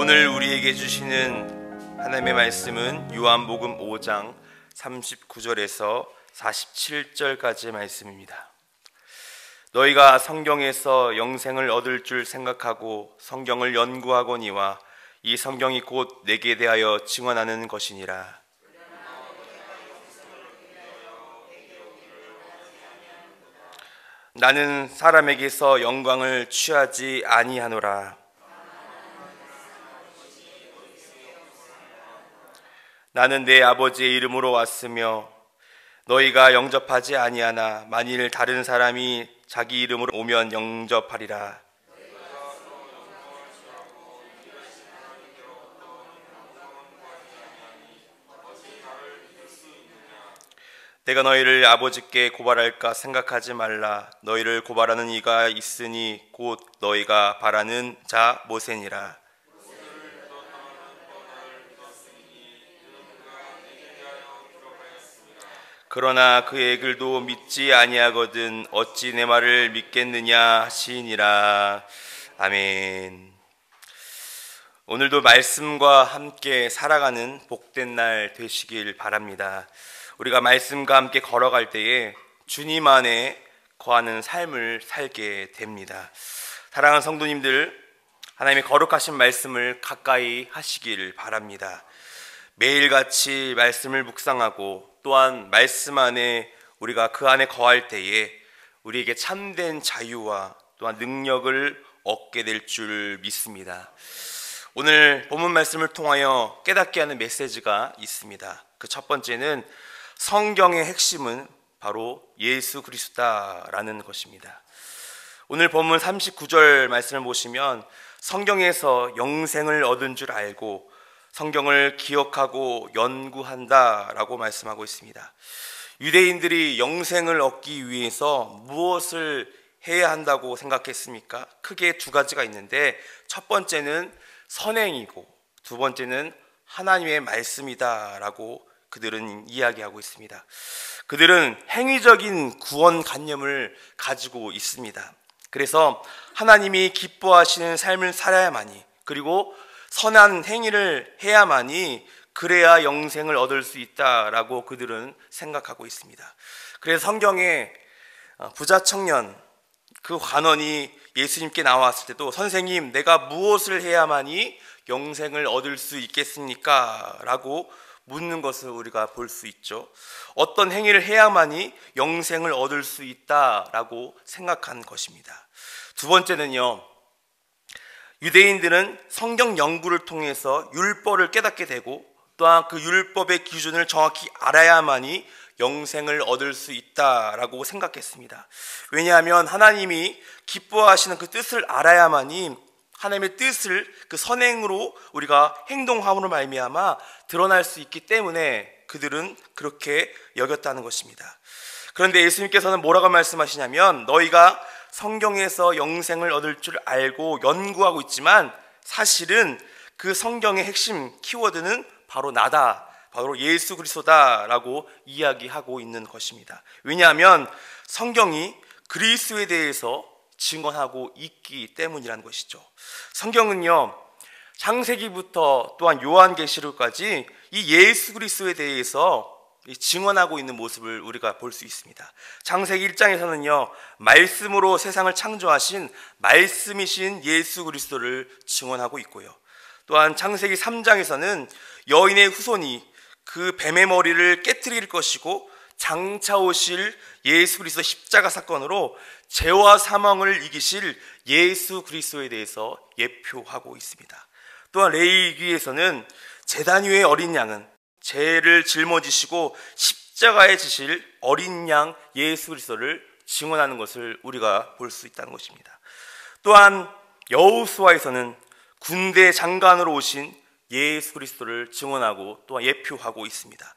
오늘 우리에게 주시는 하나님의 말씀은 요한복음 5장 39절에서 47절까지의 말씀입니다. 너희가 성경에서 영생을 얻을 줄 생각하고 성경을 연구하거니와 이 성경이 곧 내게 대하여 증언하는 것이니라. 나는 사람에게서 영광을 취하지 아니하노라. 나는 내 아버지의 이름으로 왔으며 너희가 영접하지 아니하나 만일 다른 사람이 자기 이름으로 오면 영접하리라. 내가 너희를 아버지께 고발할까 생각하지 말라. 너희를 고발하는 이가 있으니 곧 너희가 바라는 자 모세니라. 그러나 그의 글도 믿지 아니하거든 어찌 내 말을 믿겠느냐 하시니라. 아멘. 오늘도 말씀과 함께 살아가는 복된 날 되시길 바랍니다. 우리가 말씀과 함께 걸어갈 때에 주님 안에 거하는 삶을 살게 됩니다. 사랑하는 성도님들, 하나님의 거룩하신 말씀을 가까이 하시길 바랍니다. 매일같이 말씀을 묵상하고 또한 말씀 안에 우리가 그 안에 거할 때에 우리에게 참된 자유와 또한 능력을 얻게 될 줄 믿습니다. 오늘 본문 말씀을 통하여 깨닫게 하는 메시지가 있습니다. 그 첫 번째는 성경의 핵심은 바로 예수 그리스도다라는 것입니다. 오늘 본문 39절 말씀을 보시면 성경에서 영생을 얻은 줄 알고 성경을 기억하고 연구한다라고 말씀하고 있습니다. 유대인들이 영생을 얻기 위해서 무엇을 해야 한다고 생각했습니까? 크게 두 가지가 있는데 첫 번째는 선행이고 두 번째는 하나님의 말씀이다라고 그들은 이야기하고 있습니다. 그들은 행위적인 구원관념을 가지고 있습니다. 그래서 하나님이 기뻐하시는 삶을 살아야만이, 그리고 선한 행위를 해야만이 그래야 영생을 얻을 수 있다라고 그들은 생각하고 있습니다. 그래서 성경에 부자 청년 그 관원이 예수님께 나왔을 때도 선생님, 내가 무엇을 해야만이 영생을 얻을 수 있겠습니까? 라고 묻는 것을 우리가 볼 수 있죠. 어떤 행위를 해야만이 영생을 얻을 수 있다라고 생각한 것입니다. 두 번째는요, 유대인들은 성경 연구를 통해서 율법을 깨닫게 되고 또한 그 율법의 기준을 정확히 알아야만이 영생을 얻을 수 있다라고 생각했습니다. 왜냐하면 하나님이 기뻐하시는 그 뜻을 알아야만이 하나님의 뜻을 그 선행으로 우리가 행동함으로 말미암아 드러날 수 있기 때문에 그들은 그렇게 여겼다는 것입니다. 그런데 예수님께서는 뭐라고 말씀하시냐면 너희가 성경에서 영생을 얻을 줄 알고 연구하고 있지만 사실은 그 성경의 핵심 키워드는 바로 나다, 바로 예수 그리스도다라고 이야기하고 있는 것입니다. 왜냐하면 성경이 그리스도에 대해서 증언하고 있기 때문이라는 것이죠. 성경은요, 창세기부터 또한 요한계시록까지 이 예수 그리스도에 대해서 증언하고 있는 모습을 우리가 볼 수 있습니다. 창세기 1장에서는요, 말씀으로 세상을 창조하신 말씀이신 예수 그리스도를 증언하고 있고요. 또한 창세기 3장에서는 여인의 후손이 그 뱀의 머리를 깨트릴 것이고 장차 오실 예수 그리스도 십자가 사건으로 죄와 사망을 이기실 예수 그리스도에 대해서 예표하고 있습니다. 또한 레위기에서는 제단 위의 어린 양은 죄를 짊어지시고 십자가에 지실 어린 양 예수 그리스도를 증언하는 것을 우리가 볼 수 있다는 것입니다. 또한 여호수아에서는 군대 장관으로 오신 예수 그리스도를 증언하고 또한 예표하고 있습니다.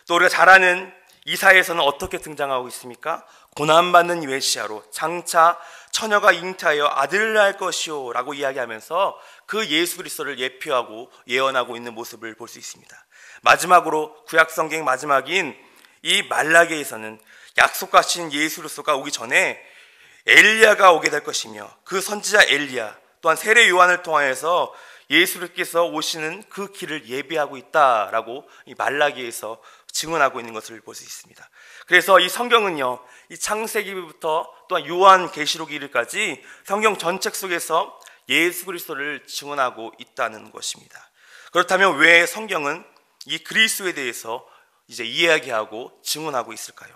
또 우리가 잘 아는 이사야에서는 어떻게 등장하고 있습니까? 고난받는 메시아로 장차 처녀가 잉태하여 아들을 낳을 것이요 라고 이야기하면서 그 예수 그리스도를 예표하고 예언하고 있는 모습을 볼 수 있습니다. 마지막으로 구약성경 마지막인 이 말라기에서는 약속하신 예수 그리스도가 오기 전에 엘리야가 오게 될 것이며 그 선지자 엘리야 또한 세례 요한을 통하여서 예수님께서 오시는 그 길을 예비하고 있다라고 이 말라기에서 증언하고 있는 것을 볼 수 있습니다. 그래서 이 성경은요, 이 창세기부터 또한 요한계시록 이르까지 성경 전책 속에서 예수 그리스도를 증언하고 있다는 것입니다. 그렇다면 왜 성경은 이 그리스도에 대해서 이제 이야기하고 증언하고 있을까요?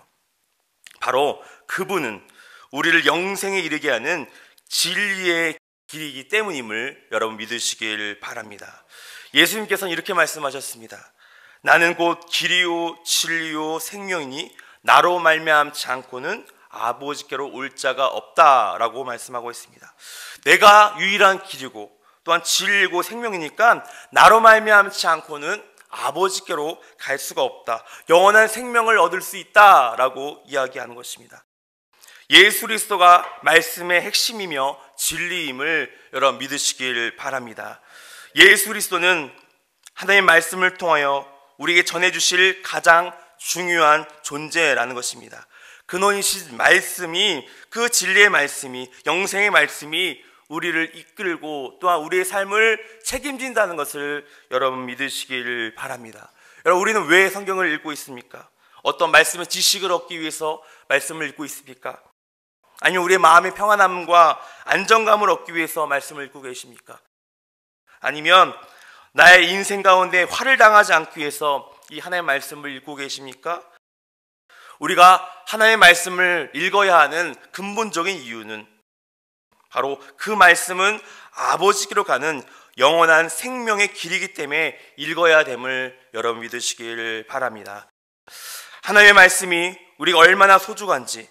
바로 그분은 우리를 영생에 이르게 하는 진리의 길이기 때문임을 여러분 믿으시길 바랍니다. 예수님께서는 이렇게 말씀하셨습니다. 나는 곧 길이요 진리요 생명이니 나로 말미암지 않고는 아버지께로 올 자가 없다라고 말씀하고 있습니다. 내가 유일한 길이고 또한 진리고 생명이니까 나로 말미암지 않고는 아버지께로 갈 수가 없다. 영원한 생명을 얻을 수 있다라고 이야기하는 것입니다. 예수 그리스도가 말씀의 핵심이며 진리임을 여러분 믿으시길 바랍니다. 예수 그리스도는 하나님의 말씀을 통하여 우리에게 전해주실 가장 중요한 존재라는 것입니다. 근원이신 말씀이, 그 진리의 말씀이, 영생의 말씀이 우리를 이끌고 또한 우리의 삶을 책임진다는 것을 여러분 믿으시길 바랍니다. 여러분, 우리는 왜 성경을 읽고 있습니까? 어떤 말씀의 지식을 얻기 위해서 말씀을 읽고 있습니까? 아니면 우리의 마음의 평안함과 안정감을 얻기 위해서 말씀을 읽고 계십니까? 아니면 나의 인생 가운데 화를 당하지 않기 위해서 이 하나님의 말씀을 읽고 계십니까? 우리가 하나님의 말씀을 읽어야 하는 근본적인 이유는 바로 그 말씀은 아버지께로 가는 영원한 생명의 길이기 때문에 읽어야 됨을 여러분 믿으시길 바랍니다. 하나님의 말씀이 우리가 얼마나 소중한지,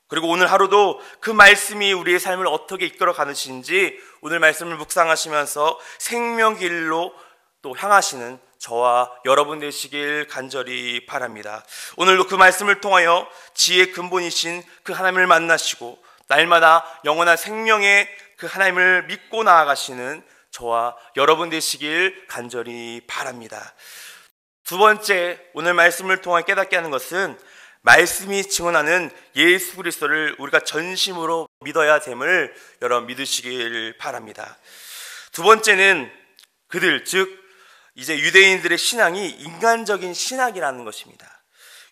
그리고 오늘 하루도 그 말씀이 우리의 삶을 어떻게 이끌어 가는지 오늘 말씀을 묵상하시면서 생명길로 또 향하시는 저와 여러분 되시길 간절히 바랍니다. 오늘도 그 말씀을 통하여 지혜의 근본이신 그 하나님을 만나시고 날마다 영원한 생명의 그 하나님을 믿고 나아가시는 저와 여러분 되시길 간절히 바랍니다. 두 번째, 오늘 말씀을 통해 깨닫게 하는 것은 말씀이 증언하는 예수 그리스도를 우리가 전심으로 믿어야 됨을 여러분 믿으시길 바랍니다. 두 번째는 그들, 즉 이제 유대인들의 신앙이 인간적인 신앙이라는 것입니다.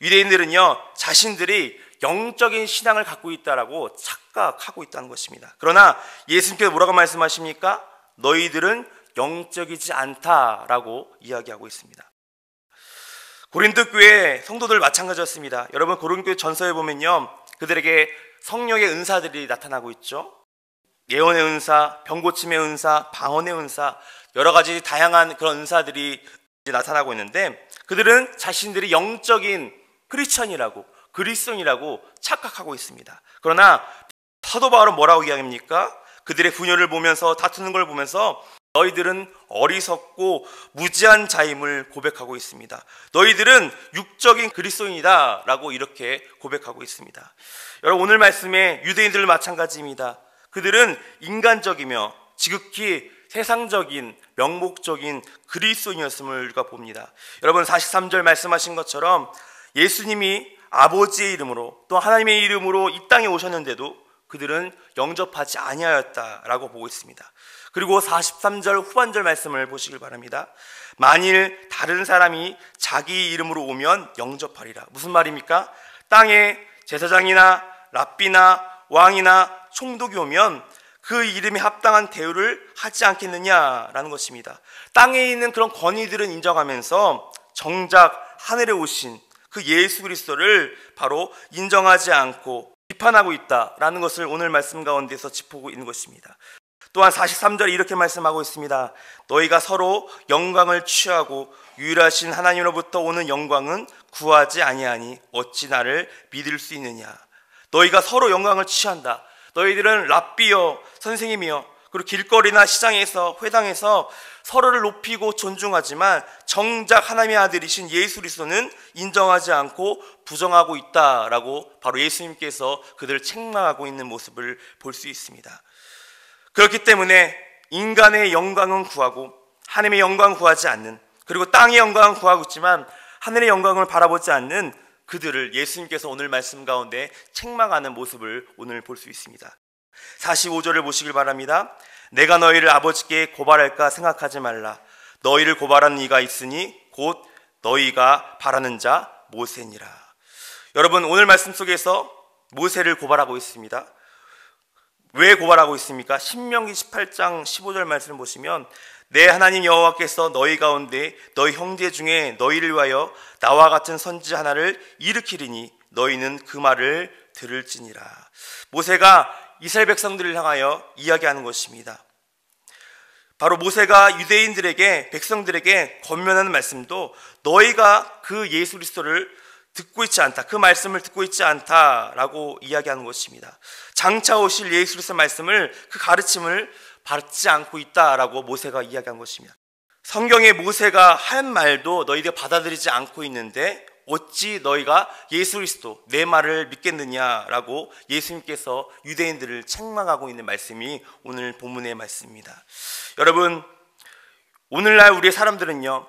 유대인들은요, 자신들이 영적인 신앙을 갖고 있다라고 착각하고 있다는 것입니다. 그러나 예수님께서 뭐라고 말씀하십니까? 너희들은 영적이지 않다라고 이야기하고 있습니다. 고린도 교회 성도들 마찬가지였습니다. 여러분, 고린도 전서에 보면요, 그들에게 성령의 은사들이 나타나고 있죠. 예언의 은사, 병고침의 은사, 방언의 은사, 여러 가지 다양한 그런 은사들이 나타나고 있는데, 그들은 자신들이 영적인 크리스천이라고, 그리스도인이라고 착각하고 있습니다. 그러나 사도 바울은 뭐라고 이야기합니까? 그들의 분열을 보면서, 다투는 걸 보면서 너희들은 어리석고 무지한 자임을 고백하고 있습니다. 너희들은 육적인 그리스도인이다 라고 이렇게 고백하고 있습니다. 여러분, 오늘 말씀에 유대인들 마찬가지입니다. 그들은 인간적이며 지극히 세상적인 명목적인 그리스도인이었음을 우리가 봅니다. 여러분, 43절 말씀하신 것처럼 예수님이 아버지의 이름으로 또 하나님의 이름으로 이 땅에 오셨는데도 그들은 영접하지 아니하였다라고 보고 있습니다. 그리고 43절 후반절 말씀을 보시길 바랍니다. 만일 다른 사람이 자기 이름으로 오면 영접하리라. 무슨 말입니까? 땅에 제사장이나 랍비나 왕이나 총독이 오면 그 이름에 합당한 대우를 하지 않겠느냐라는 것입니다. 땅에 있는 그런 권위들은 인정하면서 정작 하늘에 오신 그 예수 그리스도를 바로 인정하지 않고 비판하고 있다라는 것을 오늘 말씀 가운데서 짚고 있는 것입니다. 또한 43절에 이렇게 말씀하고 있습니다. 너희가 서로 영광을 취하고 유일하신 하나님으로부터 오는 영광은 구하지 아니하니 어찌 나를 믿을 수 있느냐. 너희가 서로 영광을 취한다. 너희들은 랍비여, 선생님이여, 그리고 길거리나 시장에서, 회당에서 서로를 높이고 존중하지만 정작 하나님의 아들이신 예수 그리스도는 인정하지 않고 부정하고 있다라고 바로 예수님께서 그들을 책망하고 있는 모습을 볼 수 있습니다. 그렇기 때문에 인간의 영광은 구하고 하나님의 영광 구하지 않는, 그리고 땅의 영광은 구하고 있지만 하늘의 영광을 바라보지 않는 그들을 예수님께서 오늘 말씀 가운데 책망하는 모습을 오늘 볼 수 있습니다. 45절을 보시길 바랍니다. 내가 너희를 아버지께 고발할까 생각하지 말라. 너희를 고발하는 이가 있으니 곧 너희가 바라는 자 모세니라. 여러분, 오늘 말씀 속에서 모세를 고발하고 있습니다. 왜 고발하고 있습니까? 신명기 18장 15절 말씀을 보시면 내 하나님 여호와께서 너희 가운데 너희 형제 중에 너희를 위하여 나와 같은 선지자 하나를 일으키리니 너희는 그 말을 들을지니라. 모세가 이스라엘 백성들을 향하여 이야기하는 것입니다. 바로 모세가 유대인들에게, 백성들에게 권면하는 말씀도 너희가 그 예수 그리스도를 듣고 있지 않다, 그 말씀을 듣고 있지 않다라고 이야기하는 것입니다. 장차 오실 예수 그리스도 말씀을, 그 가르침을 받지 않고 있다라고 모세가 이야기한 것입니다. 성경에 모세가 한 말도 너희가 받아들이지 않고 있는데 어찌 너희가 예수 그리스도 내 말을 믿겠느냐라고 예수님께서 유대인들을 책망하고 있는 말씀이 오늘 본문의 말씀입니다. 여러분, 오늘날 우리의 사람들은요,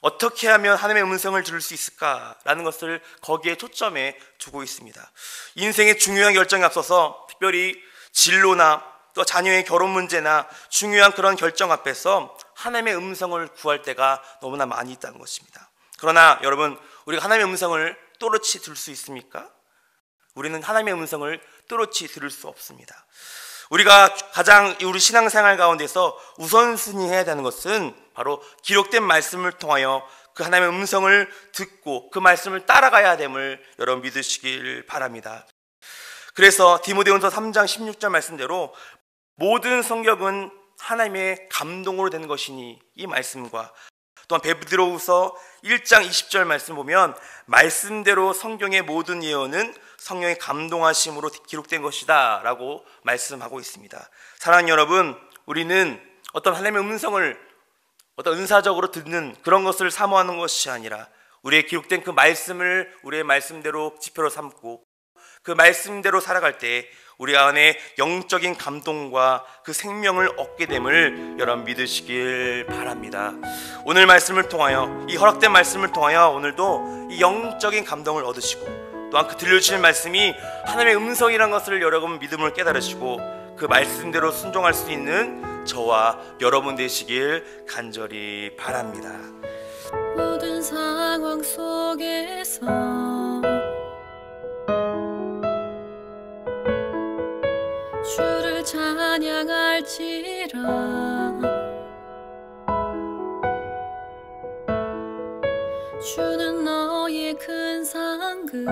어떻게 하면 하나님의 음성을 들을 수 있을까라는 것을 거기에 초점에 두고 있습니다. 인생의 중요한 결정에 앞서서 특별히 진로나 또 자녀의 결혼 문제나 중요한 그런 결정 앞에서 하나님의 음성을 구할 때가 너무나 많이 있다는 것입니다. 그러나 여러분, 우리가 하나님의 음성을 또렷이 들을 수 있습니까? 우리는 하나님의 음성을 또렷이 들을 수 없습니다. 우리가 가장 우리 신앙생활 가운데서 우선순위 해야 되는 것은 바로 기록된 말씀을 통하여 그 하나님의 음성을 듣고 그 말씀을 따라가야 됨을 여러분 믿으시길 바랍니다. 그래서 디모데후서 3장 16절 말씀대로 모든 성경은 하나님의 감동으로 된 것이니, 이 말씀과 또한 베드로후서 1장 20절 말씀 보면 말씀대로 성경의 모든 예언은 성령의 감동하심으로 기록된 것이다 라고 말씀하고 있습니다. 사랑하는 여러분, 우리는 어떤 하나님의 음성을 어떤 은사적으로 듣는 그런 것을 사모하는 것이 아니라 우리의 기록된 그 말씀을 우리의 말씀대로 지표로 삼고 그 말씀대로 살아갈 때 우리 안에 영적인 감동과 그 생명을 얻게 됨을 여러분 믿으시길 바랍니다. 오늘 말씀을 통하여, 이 허락된 말씀을 통하여 오늘도 이 영적인 감동을 얻으시고 또한 그 들려주시는 말씀이 하나님의 음성이라는 것을 여러분 믿음을 깨달으시고 그 말씀대로 순종할 수 있는 저와 여러분 되시길 간절히 바랍니다. 모든 상황 속에서 주를 찬양할지라. 주는 너의 큰 상급